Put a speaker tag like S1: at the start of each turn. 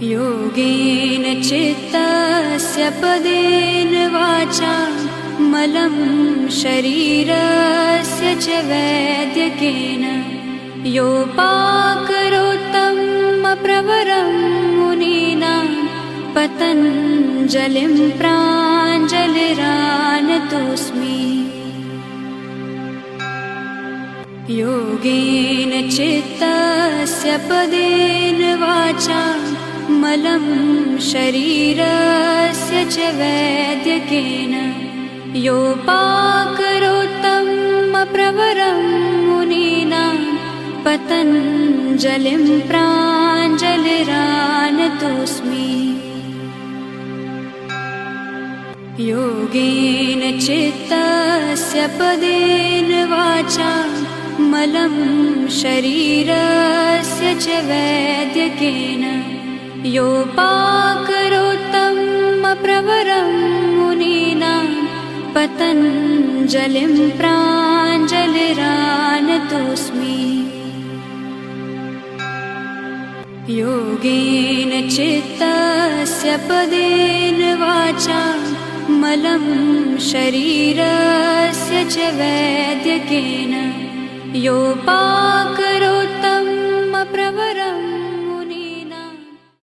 S1: योगेन चित्तस्य पदेन वाचा मलं शरीरस्य च वैद्यकेन योपाकरोत्तं प्रवरं मुनीनां पतञ्जलिं प्राञ्जलिरानतोऽस्मि। योगेन चित्तस्य पदेन वाचा मलं शरीरस्य च वैद्यकेन योपाकरोत्तं प्रवरं मुनीनां पतञ्जलिं प्राञ्जलिरानतोऽस्मि। योगेन चित्तस्य पदेन वाचा मलं शरीरस्य च वैद्यकेन योपाकरोत्तं प्रवरं मुनीनां पतञ्जलिं प्राञ्जलिरानतोऽस्मि। योगेन चित्तस्य पदेन वाचा मलं शरीरस्य च वैद्यकेन योपाकरोत्तं